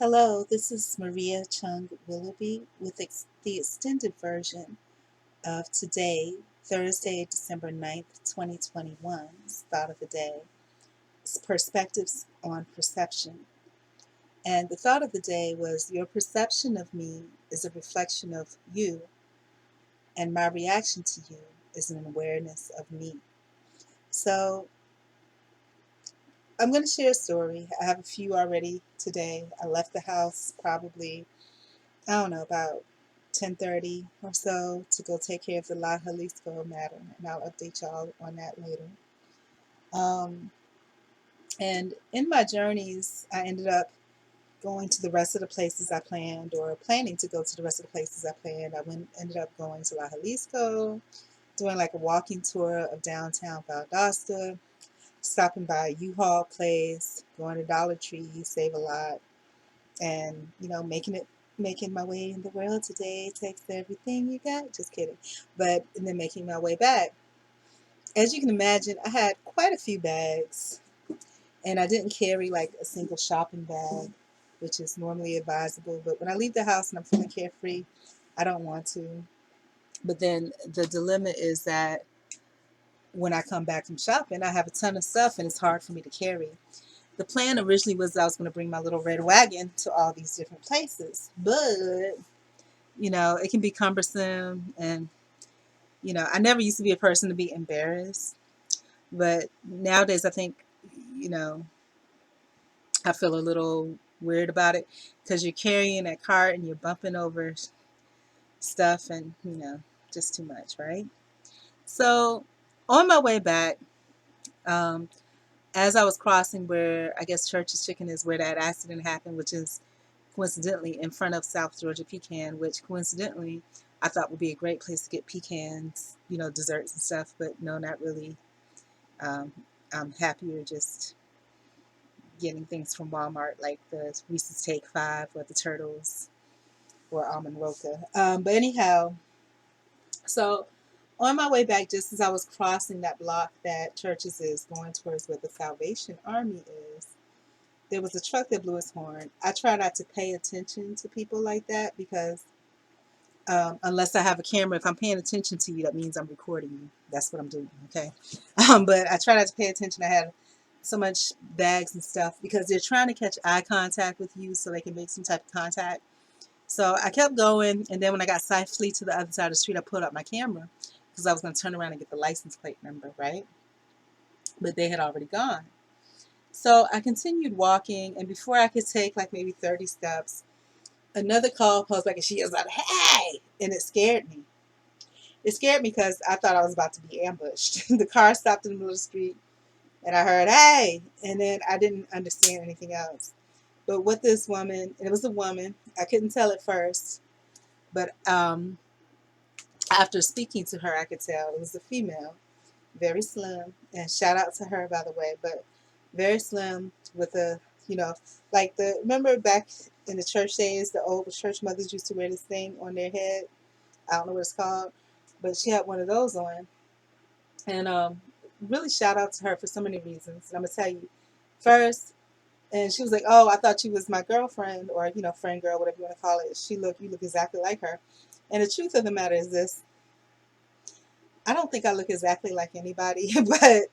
Hello, this is Maria Chung Willoughby with the extended version of today, Thursday, December 9th, 2021's thought of the day. It's perspectives on perception. And the thought of the day was your perception of me is a reflection of you, and my reaction to you is an awareness of me. So I'm going to share a story. I have a few already today. I left the house probably I don't know, about 10:30 or so to go take care of the La Jalisco matter, and I'll update y'all on that later. Um, and in my journeys, I ended up going to the rest of the places I planned, or planning to go to the rest of the places I planned. Ended up going to La Jalisco, doing like a walking tour of downtown Valdosta, stopping by a U-Haul place, going to Dollar Tree, Save a Lot, and making my way in the world today takes everything you got. Just kidding. But and then making my way back. As you can imagine, I had quite a few bags, and I didn't carry like a single shopping bag, which is normally advisable. But when I leave the house and I'm feeling carefree, I don't want to. But then the dilemma is that when I come back from shopping, I have a ton of stuff and it's hard for me to carry. The plan originally was I was going to bring my little red wagon to all these different places, but it can be cumbersome. And, I never used to be a person to be embarrassed. But nowadays, I think, you know, I feel a little weird about it because you're carrying that cart and you're bumping over stuff and, just too much, right? So on my way back, um, as I was crossing where I guess Church's Chicken is where that accident happened, which is coincidentally in front of South Georgia Pecan, which coincidentally I thought would be a great place to get pecans, desserts and stuff, but no, not really. Um, I'm happier just getting things from Walmart like the Reese's Take Five or the Turtles or Almond Roca. But anyhow, so on my way back, just as I was crossing that block that Church's is going towards where the Salvation Army is, there was a truck that blew its horn. I try not to pay attention to people like that because unless I have a camera, if I'm paying attention to you, that means I'm recording you. That's what I'm doing. Okay. But I try not to pay attention. I had so much bags and stuff because they're trying to catch eye contact with you so they can make some type of contact. So I kept going. And then when I got safely to the other side of the street, I pulled out my camera because I was going to turn around and get the license plate number, right? But they had already gone. So I continued walking. And before I could take like maybe 30 steps, another call posed back and she was like, "Hey!" And it scared me. It scared me because I thought I was about to be ambushed. The car stopped in the middle of the street, and I heard, "Hey!" And then I didn't understand anything else. But what this woman, and it was a woman, I couldn't tell at first, but after speaking to her, I could tell it was a female, very slim, and shout out to her, by the way, but very slim with a, you know, like remember back in the church days, the old church mothers used to wear this thing on their head. I don't know what it's called, but she had one of those on. And really shout out to her for so many reasons. And I'm gonna tell you first. And she was like, "Oh, I thought you was my girlfriend, or friend girl, whatever you want to call it." You look exactly like her. And the truth of the matter is this: I don't think I look exactly like anybody, but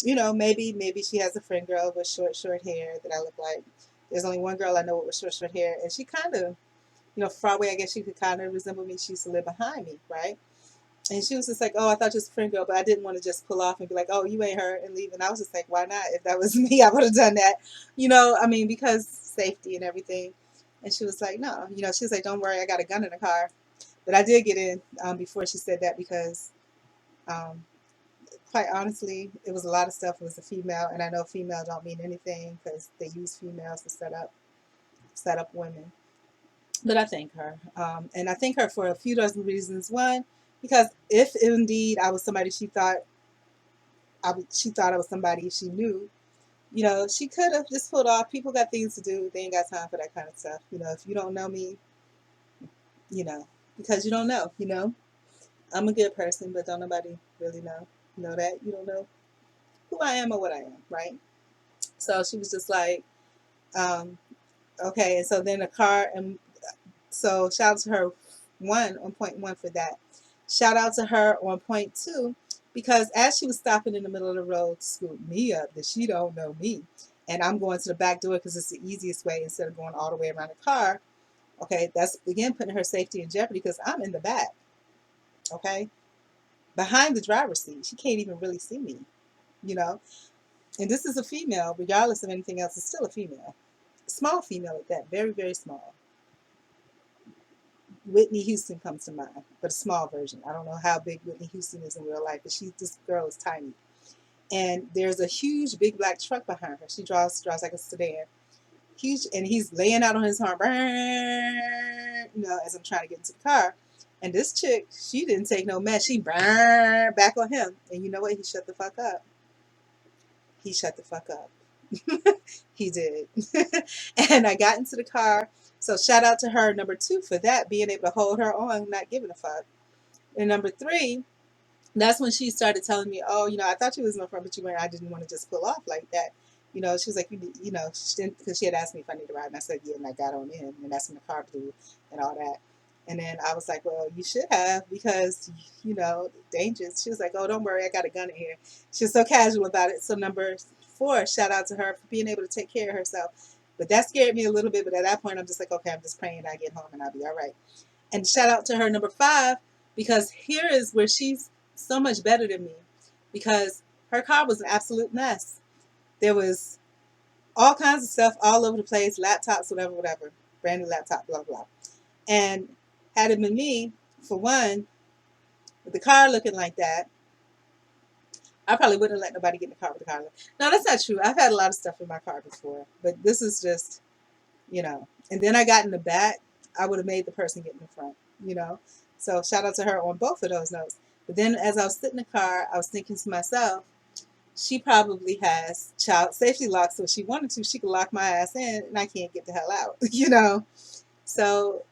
maybe she has a friend girl with short hair that I look like. There's only one girl I know with short hair, and she kind of, far away, I guess she could kind of resemble me. She used to live behind me, right? And she was just like, "Oh, I thought you was a friend girl," but I didn't want to just pull off and be like, "Oh, you ain't her," and leave. And I was just like, "Why not? If that was me, I would have done that." I mean, because safety and everything. And she was like, "No," she was like, "Don't worry, I got a gun in the car." But I did get in before she said that because, um, quite honestly, it was a lot of stuff. It was a female, and I know female don't mean anything because they use females to set up women. But I thank her. And I thank her for a few dozen reasons. One, because if indeed I was somebody she thought I was somebody she knew, she could have just pulled off. People got things to do. They ain't got time for that kind of stuff. If you don't know me, you know, because you don't know, I'm a good person, but don't nobody really know. You know that? You don't know who I am or what I am, right? So she was just like, um, Okay, and so then the car, and so shout out to her one on point one for that. Shout out to her on point two, because as she was stopping in the middle of the road to scoop me up, that she don't know me, and I'm going to the back door because it's the easiest way instead of going all the way around the car. Okay, that's again putting her safety in jeopardy because I'm in the back. Okay, behind the driver's seat, she can't even really see me. You know, and this is a female, regardless of anything else, it's still a female, small female at that, very very small. Whitney Houston comes to mind, but a small version. I don't know how big Whitney Houston is in real life, but this girl is tiny. And there's a huge big black truck behind her. She drives like a sedan. Huge, and he's laying out on his horn, as I'm trying to get into the car. And this chick, she didn't take no mess. She burned back on him. And you know what? He shut the fuck up. He shut the fuck up. He did. And I got into the car. So shout out to her, number two, for that, being able to hold her on, not giving a fuck. And number three, that's when she started telling me, oh, I thought you was my friend, but you weren't. I didn't want to just pull off like that. She was like, she didn't, because she had asked me if I needed a ride, and I said, yeah, and I got on in, and that's when the car blew and all that. And then I was like, well, you should have, because, dangerous. She was like, oh, don't worry, I got a gun in here. She was so casual about it. So number four, shout out to her for being able to take care of herself. But that scared me a little bit. But at that point, I'm just like, okay, I'm just praying I get home and I'll be all right. And shout out to her, number five, because here is where she's so much better than me, because her car was an absolute mess. There was all kinds of stuff all over the place, laptops, whatever, whatever, brand new laptop, blah, blah. And had it been me, for one, with the car looking like that, I probably wouldn't let nobody get in the car with the car. No, that's not true. I've had a lot of stuff in my car before, but this is just, And then I got in the back, I would have made the person get in the front, you know. So shout out to her on both of those notes. But then as I was sitting in the car, I was thinking to myself, she probably has child safety locks, so if she wanted to, she could lock my ass in and I can't get the hell out, So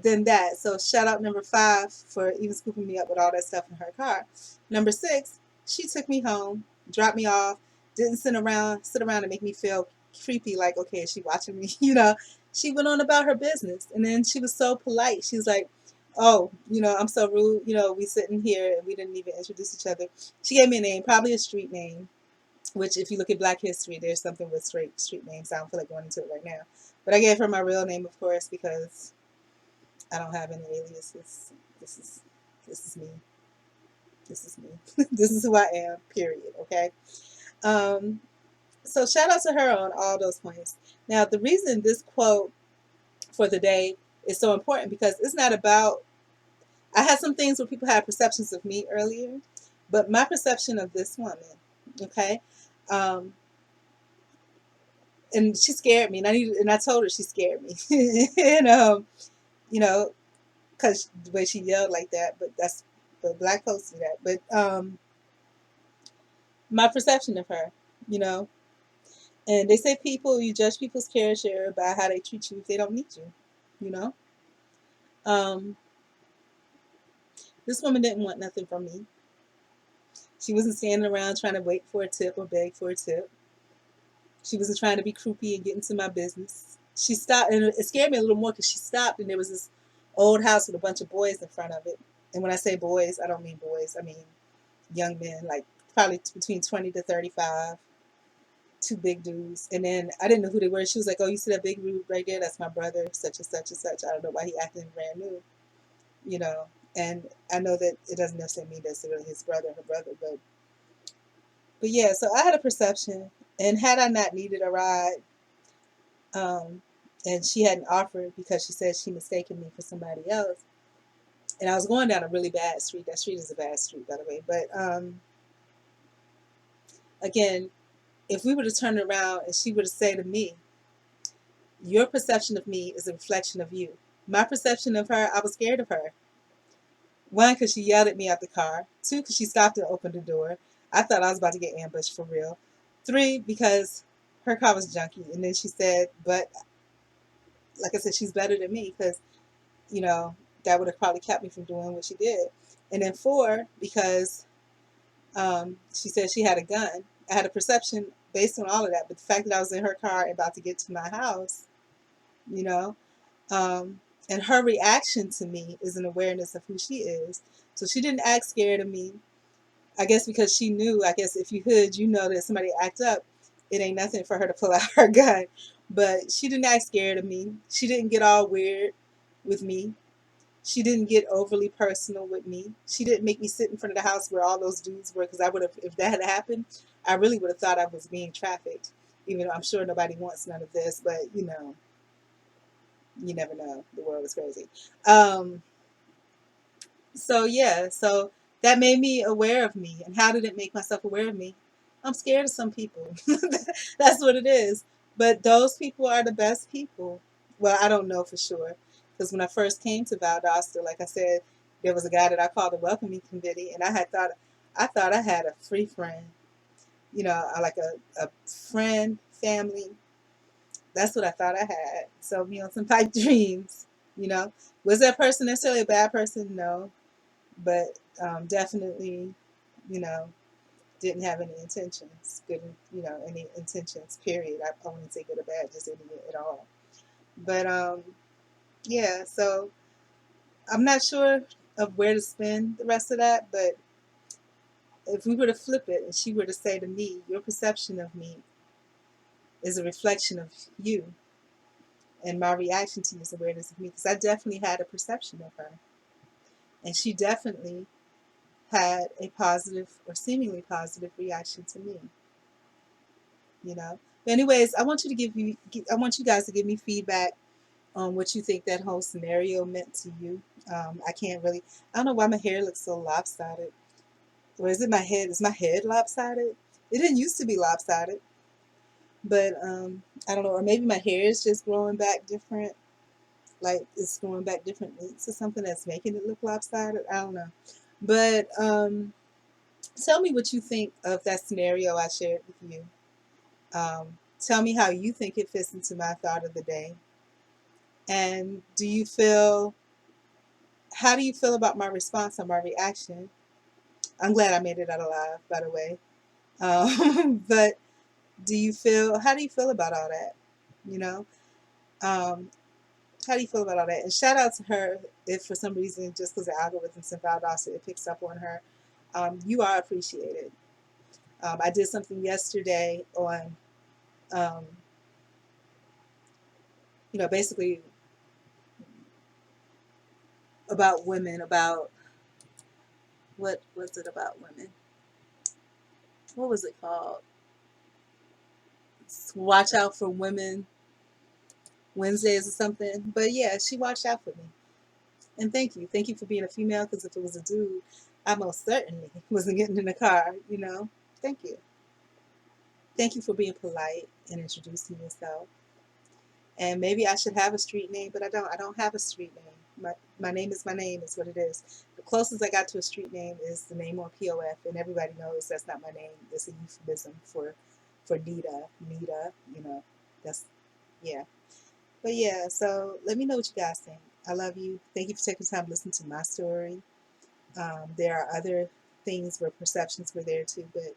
then that. So shout out number five for even scooping me up with all that stuff in her car. Number six, she took me home, dropped me off, didn't sit around and make me feel creepy, like, okay, is she watching me? She went on about her business, and then she was so polite. She was like, oh, I'm so rude. We sitting here and we didn't even introduce each other. She gave me a name, probably a street name, which if you look at Black history, there's something with street names. I don't feel like going into it right now. But I gave her my real name, of course, because I don't have any aliases. This is this is me. This is me. This is who I am. Period. Okay. Um, so shout out to her on all those points. Now, the reason this quote for the day is so important, because it's not about. I had some things where people had perceptions of me earlier, but my perception of this woman, okay, um, and she scared me, and I told her she scared me, and you know, because the way she yelled like that. But black folks do that. But my perception of her, you know, and they say you judge people's character by how they treat you if they don't need you, you know. Um, this woman didn't want nothing from me. She wasn't standing around trying to wait for a tip or beg for a tip. She wasn't trying to be croupy and get into my business. She stopped, and it scared me a little more because she stopped, and there was this old house with a bunch of boys in front of it. And when I say boys, I don't mean boys. I mean young men, like probably between 20 to 35, two big dudes. And then I didn't know who they were. She was like, oh, you see that big dude right there? That's my brother, such and such and such. I don't know why he acting brand new, you know. And I know that it doesn't necessarily mean that's really his brother or her brother, but yeah, so I had a perception. And had I not needed a ride, um, and she hadn't offered because she said she mistaken me for somebody else, and I was going down a really bad street. That street is a bad street, by the way. But again, if we were to turn around and she were to say to me, your perception of me is a reflection of you. My perception of her, I was scared of her. One, because she yelled at me out the car. Two, because she stopped and opened the door. I thought I was about to get ambushed for real. Three, because her car was junky. And then she said, but like I said, she's better than me, because, you know, that would have probably kept me from doing what she did. And then four, because she said she had a gun. I had a perception based on all of that. But the fact that I was in her car and about to get to my house, you know. Um, and her reaction to me is an awareness of who she is. So she didn't act scared of me. I guess because she knew, I guess if you hood, you know that somebody act up, it ain't nothing for her to pull out her gun. But she didn't act scared of me. She didn't get all weird with me. She didn't get overly personal with me. She didn't make me sit in front of the house where all those dudes were, because I would have, if that had happened, I really would have thought I was being trafficked. Even though I'm sure nobody wants none of this, but you never know. The world is crazy. Um, so yeah, so that made me aware of me. And how did it make myself aware of me? I'm scared of some people. That's what it is. But those people are the best people. Well, I don't know for sure. Because when I first came to Valdosta, like I said, there was a guy that I called the welcoming committee, and I thought I had a free friend. Like a friend, family. That's what I thought I had. So, some pipe dreams, you know. Was that person necessarily a bad person? No. But definitely, you know, didn't have any intentions, any intentions, period. I wouldn't say good or bad, just any at all. But yeah, so I'm not sure of where to spend the rest of that, but if we were to flip it and she were to say to me, your perception of me is a reflection of you, and my reaction to you is awareness of me, because I definitely had a perception of her, and she definitely had a positive or seemingly positive reaction to me. But anyways, I want you guys to give me feedback on what you think that whole scenario meant to you. I can't really, I don't know why my hair looks so lopsided. Or is it my head? Is my head lopsided? It didn't used to be lopsided, but I don't know. Or maybe my hair is just growing back different. Like it's growing back different roots or something that's making it look lopsided. I don't know. But tell me what you think of that scenario I shared with you. Tell me how you think it fits into my thought of the day. And how do you feel about my response or my reaction? I'm glad I made it out alive, by the way. But how do you feel about all that? You know, um, how do you feel about all that? And shout out to her if for some reason, just because the algorithms in Valdosta, it picks up on her. You are appreciated. I did something yesterday on, um, basically about women, about what was it about women? What was it called? Watch out for women Wednesdays or something. But yeah, she watched out for me. And thank you. Thank you for being a female, because if it was a dude, I most certainly wasn't getting in the car. Thank you. Thank you for being polite and introducing yourself. And maybe I should have a street name, but I don't. I don't have a street name. My name is my name, is what it is. The closest I got to a street name is the name on POF, and everybody knows that's not my name. It's a euphemism for Nita. Nita, that's yeah. But yeah, so let me know what you guys think. I love you. Thank you for taking time to listen to my story. There are other things where perceptions were there too, but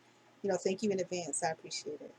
thank you in advance. I appreciate it.